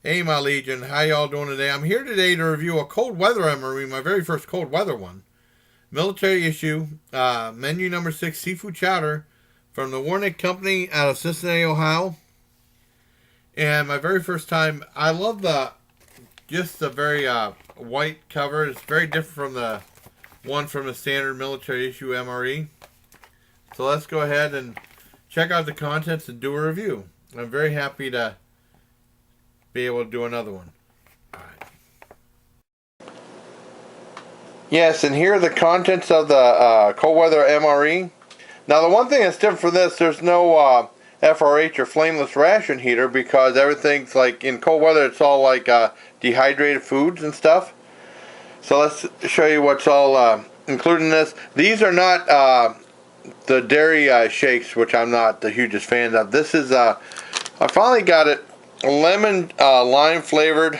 Hey, my Legion, how y'all doing today? I'm here today to review a Cold Weather MRE, my very first cold weather one. Military issue, menu number 6, Seafood Chowder, from the Warnick Company out of Cincinnati, Ohio. And my very first time, I love just the very white cover. It's very different from the one from the standard military issue MRE. So let's go ahead and check out the contents and do a review. I'm very happy to be able to do another one. Yes, and here are the contents of the Cold Weather MRE. Now, the one thing that's different for this, there's no FRH or flameless ration heater because everything's like in cold weather. It's all like dehydrated foods and stuff. So let's show you what's all included in this. These are not the dairy shakes, which I'm not the hugest fan of. This is I finally got it lemon lime flavored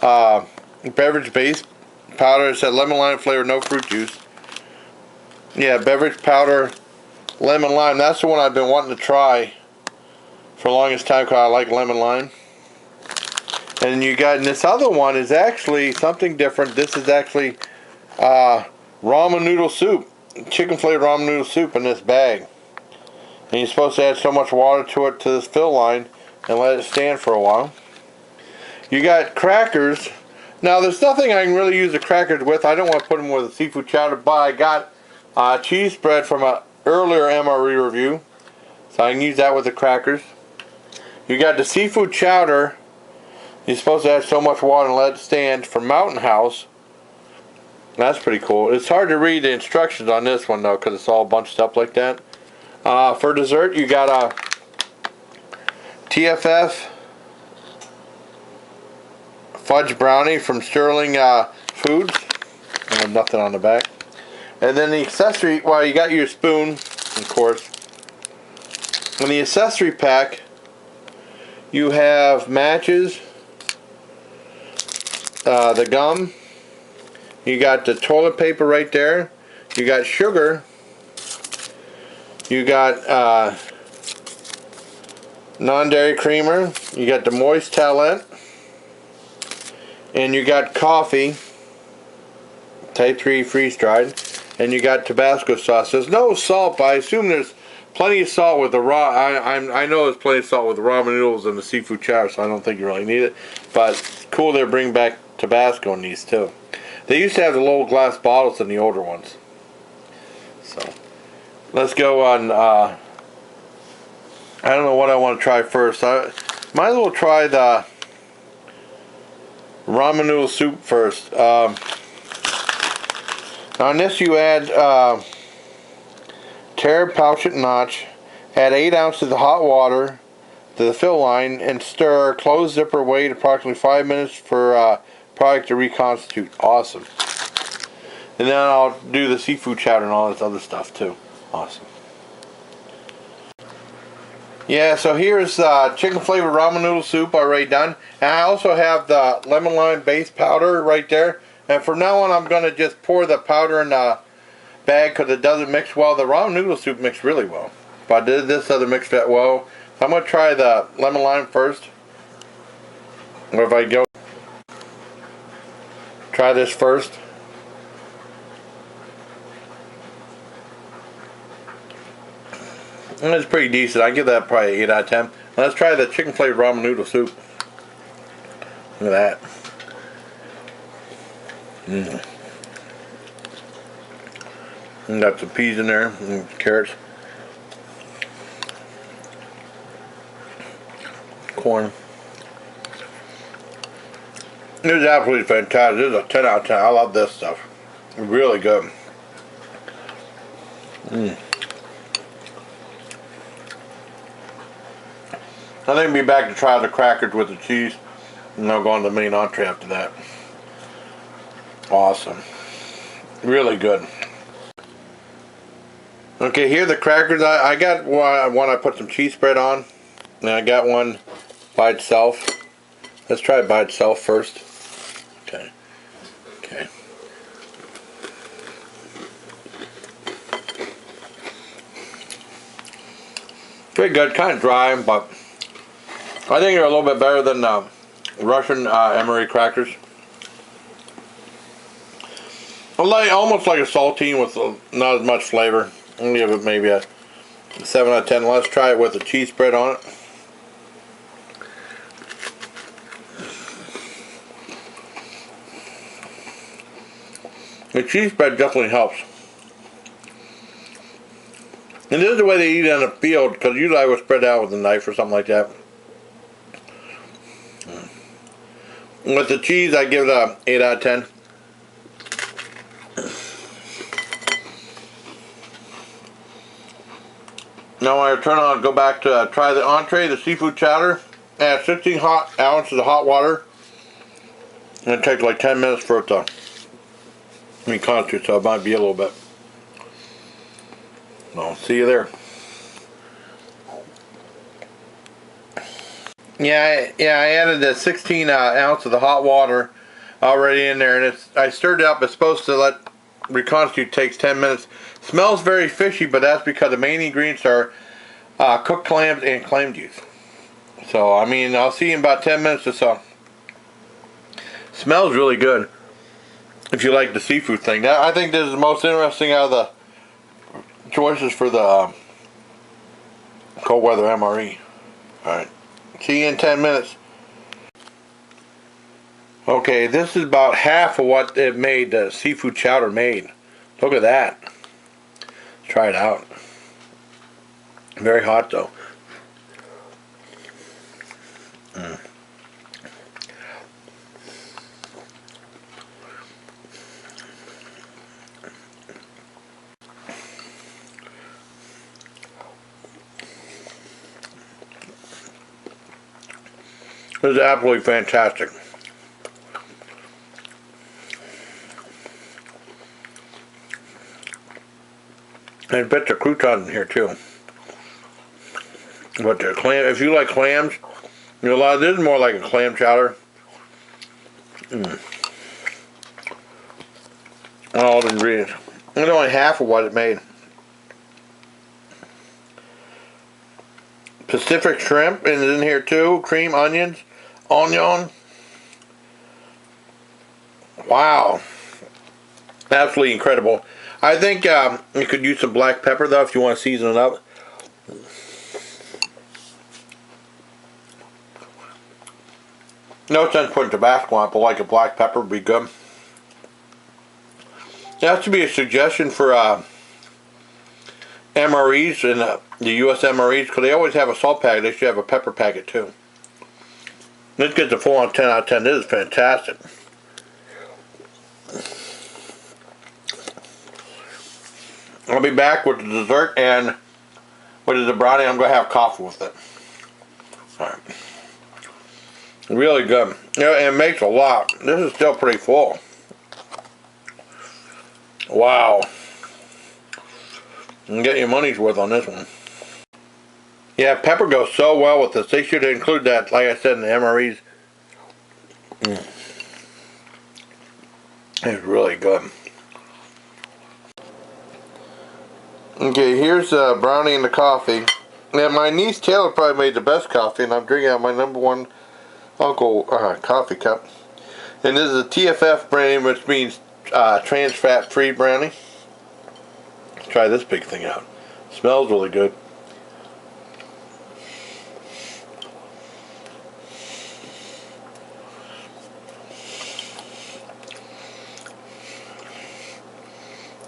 beverage base powder. It said lemon lime flavored, no fruit juice. Yeah, beverage powder, lemon lime. That's the one I've been wanting to try for the longest time because I like lemon lime. And you got, and this other one is actually something different. This is actually ramen noodle soup, chicken flavored ramen noodle soup in this bag. And you're supposed to add so much water to it to this fill line and let it stand for a while. You got crackers. Now, there's nothing I can really use the crackers with. I don't want to put them with a seafood chowder, but I got cheese spread from an earlier MRE review, so I can use that with the crackers. You got the seafood chowder. You're supposed to add so much water and let it stand for Mountain House. That's pretty cool. It's hard to read the instructions on this one, though, because it's all bunched up like that. For dessert, you got a TFF fudge brownie from Sterling Foods. Nothing on the back. And then the accessory, well, you got your spoon, of course. In the accessory pack, you have matches, the gum, you got the toilet paper right there, you got sugar, you got non-dairy creamer, you got the moist towelette, and you got coffee, type 3 freeze-dried, and you got Tabasco sauce. There's no salt, but I assume there's plenty of salt with the raw. I know there's plenty of salt with the ramen noodles and the seafood chowder, so I don't think you really need it. But it's cool they bring back Tabasco in these too. They used to have the little glass bottles in the older ones. So let's go on. I don't know what I want to try first. I might as well try the ramen noodle soup first. On this you add tare pouchet notch, add 8 ounces of hot water to the fill line and stir, close zipper, wait approximately 5 minutes for product to reconstitute. Awesome. And then I'll do the seafood chowder and all this other stuff too. Awesome. Yeah, so here's chicken flavored ramen noodle soup already done. And I also have the lemon lime base powder right there. And from now on, I'm going to just pour the powder in the bag because it doesn't mix well. The ramen noodle soup mixed really well. But this doesn't mix that well. So I'm going to try the lemon lime first. Or if I go, try this first. And it's pretty decent. I give that probably 8 out of 10. Let's try the chicken flavored ramen noodle soup. Look at that. And got some peas in there and carrots, corn. This is absolutely fantastic. This is a 10 out of 10. I love this stuff. Really good. I think I'll be back to try the crackers with the cheese, and I'll go on to the main entree after that. Awesome. Really good. Okay, here are the crackers. I got one I put some cheese spread on, and I got one by itself. Let's try it by itself first. Okay. Okay. Pretty good, kind of dry, but I think they're a little bit better than Russian MRE crackers. Almost like a saltine with not as much flavor. I'll give it maybe a 7 out of 10. Let's try it with a cheese spread on it. The cheese spread definitely helps. And this is the way they eat it on the field, because usually I would spread it out with a knife or something like that. With the cheese, I give it a 8 out of 10. Now when I turn on, go back to try the entree, the seafood chowder. Add 16 ounces of hot water. And it takes like 10 minutes for it to reconstitute, so it might be a little bit. I'll see you there. Yeah, I added the 16 ounce of the hot water already in there, and I stirred it up. It's supposed to let reconstitute. Takes 10 minutes. Smells very fishy, but that's because the main ingredients are cooked clams and clam juice. So I mean, I'll see you in about 10 minutes or so. Smells really good. If you like the seafood thing, now, I think this is the most interesting out of the choices for the Cold Weather MRE. Alright, see you in 10 minutes. Okay, this is about half of what it made, the seafood chowder made. Look at that. Let's try it out. Very hot though. This is absolutely fantastic. And bits of croutons in here too. But the clam, if you like clams, you know, this is more like a clam chowder. All the ingredients. It's only half of what it made. Pacific shrimp is in here too. Cream, onions, onion. Wow. Absolutely incredible. I think you could use some black pepper though if you want to season it up. No sense putting Tabasco on it, but like a black pepper would be good. That should be a suggestion for MREs and the US MREs, because they always have a salt packet. They should have a pepper packet too. This gets a full on 10 out of 10. This is fantastic. I'll be back with the dessert, and with the brownie, I'm going to have coffee with it. Alright. Really good. Yeah, and it makes a lot. This is still pretty full. Wow. You can get your money's worth on this one. Yeah, pepper goes so well with this. They should include that, like I said, in the MREs. It's really good. Okay, here's the brownie and the coffee. Now, my niece Taylor probably made the best coffee, and I'm drinking out my #1 Uncle coffee cup. And this is a TFF brand, which means trans fat free brownie. Let's try this big thing out. Smells really good.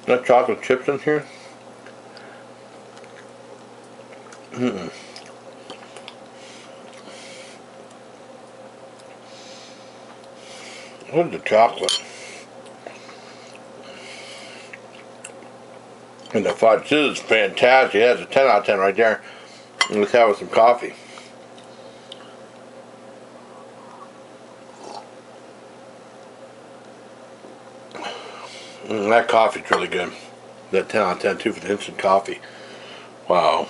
Got chocolate chips in here. What's the chocolate? And the fudge. This is fantastic. That's a 10 out of 10 right there. Let's have it with some coffee. That coffee's really good. That 10 out of 10 too for the instant coffee. Wow.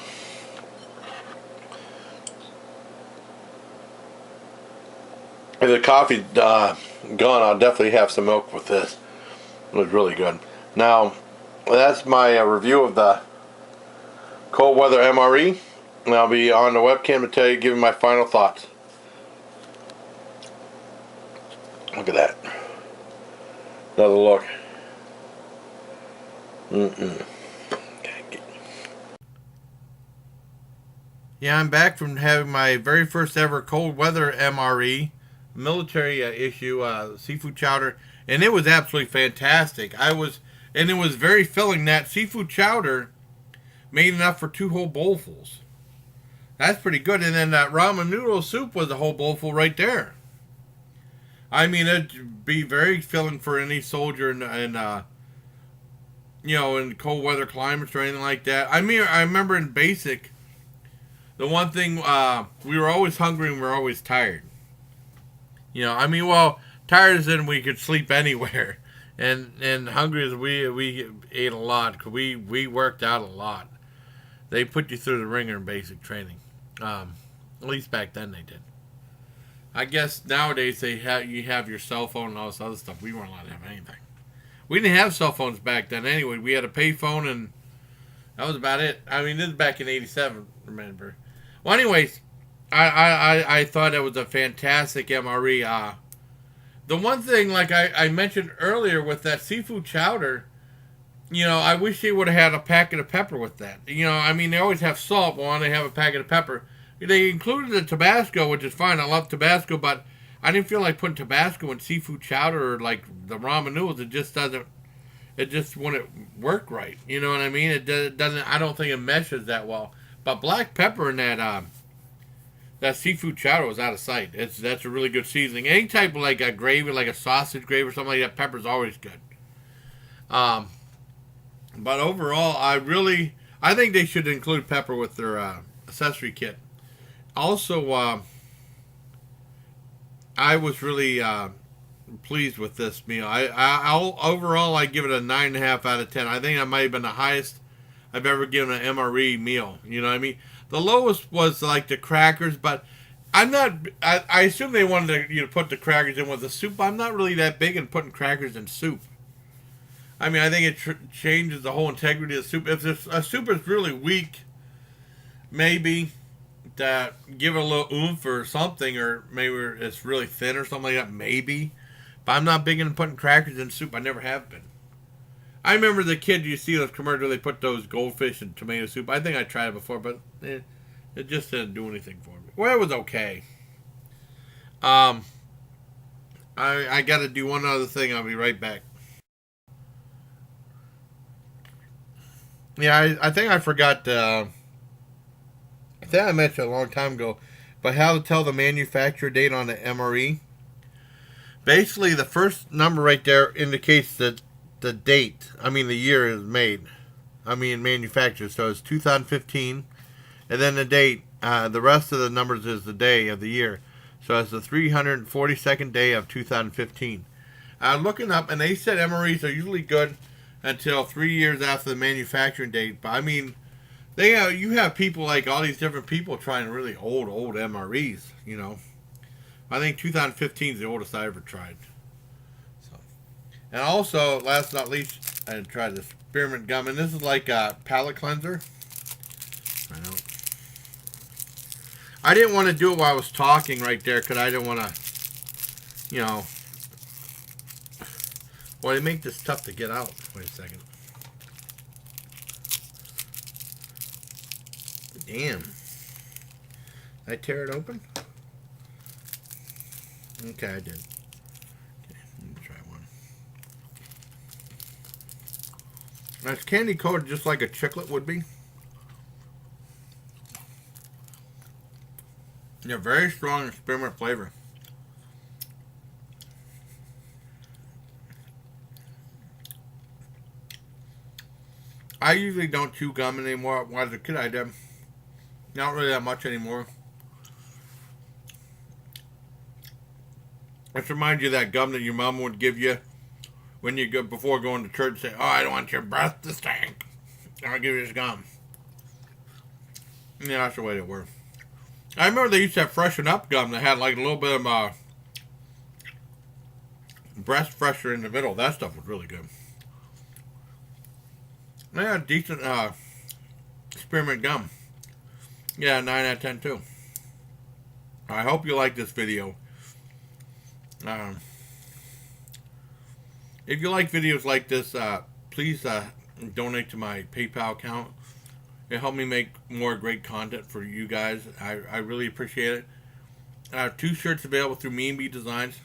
If the coffee's gone, I'll definitely have some milk with this. It was really good. Now, that's my review of the Cold Weather MRE. And I'll be on the webcam to tell you, give you my final thoughts. Look at that. Another look. Mm-mm. Yeah, I'm back from having my very first ever cold weather MRE, military issue, seafood chowder, and it was absolutely fantastic. And it was very filling. That seafood chowder made enough for 2 whole bowlfuls. That's pretty good. And then that ramen noodle soup was a whole bowlful right there. I mean, it'd be very filling for any soldier in cold weather climates or anything like that. I mean, I remember in basic, the one thing, we were always hungry and we were always tired. Tired as in we could sleep anywhere. And hungry as we ate a lot because we worked out a lot. They put you through the ringer in basic training. At least back then they did. I guess nowadays you have your cell phone and all this other stuff. We weren't allowed to have anything. We didn't have cell phones back then anyway. We had a pay phone and that was about it. I mean, this is back in '87, remember. Well, anyways, I thought it was a fantastic MRE. The one thing, like I mentioned earlier with that seafood chowder, I wish they would have had a packet of pepper with that. They always have salt. Well, they have a packet of pepper. They included the Tabasco, which is fine. I love Tabasco, but I didn't feel like putting Tabasco in seafood chowder or like the ramen noodles. It just wouldn't work right. You know what I mean? It doesn't. I don't think it meshes that well. But black pepper in that seafood chowder was out of sight. That's a really good seasoning. Any type of like a gravy, like a sausage gravy or something like that, pepper's always good. But overall, I think they should include pepper with their accessory kit. Also, I was really pleased with this meal. Overall, I give it a 9.5 out of 10. I think that might have been the highest I've ever given an MRE meal. You know what I mean? The lowest was like the crackers, but I'm not. I assume they wanted to put the crackers in with the soup. I'm not really that big in putting crackers in soup. I mean, I think it changes the whole integrity of the soup. If a soup is really weak, maybe to give it a little oomph or something, or maybe it's really thin or something like that, maybe. But I'm not big into putting crackers in soup. I never have been. I remember the kid, you see those commercials, they put those goldfish in tomato soup. I think I tried it before, but it just didn't do anything for me. Well, it was okay. I got to do one other thing. I'll be right back. Yeah, I think I forgot. I think I mentioned a long time ago, but how to tell the manufacturer date on the MRE. Basically, the first number right there indicates that the date. I mean, the year is made. I mean, manufactured. So it's 2015, and then the date. The rest of the numbers is the day of the year. So it's the 342nd day of 2015. Looking up, and they said MREs are usually good until 3 years after the manufacturing date. But I mean, you have people like all these different people trying really old MREs. I think 2015 is the oldest I ever tried. So, and also, last but not least, I tried the spearmint gum, and this is like a palate cleanser. I didn't want to do it while I was talking right there because I didn't want to, Well, they make this tough to get out. Wait a second. Damn. Did I tear it open? Okay, I did. Okay, let me try one. Now, it's candy coated just like a chiclet would be. Yeah, very strong spearmint flavor. I usually don't chew gum anymore. When I was a kid, I did. Not really that much anymore. This reminds you of that gum that your mom would give you when you go before going to church. Say, "Oh, I don't want your breath to stink. I'll give you this gum." Yeah, that's the way it worked. I remember they used to have Freshen Up gum that had like a little bit of breast freshener in the middle. That stuff was really good. Yeah, decent spearmint gum. Yeah, 9 out of 10 too. I hope you like this video. If you like videos like this, please donate to my PayPal account. It helped me make more great content for you guys. I really appreciate it. I have 2 shirts available through Me and Me Designs.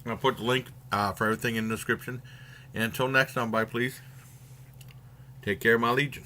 I'll put the link for everything in the description. And until next time, bye please. Take care, my legion.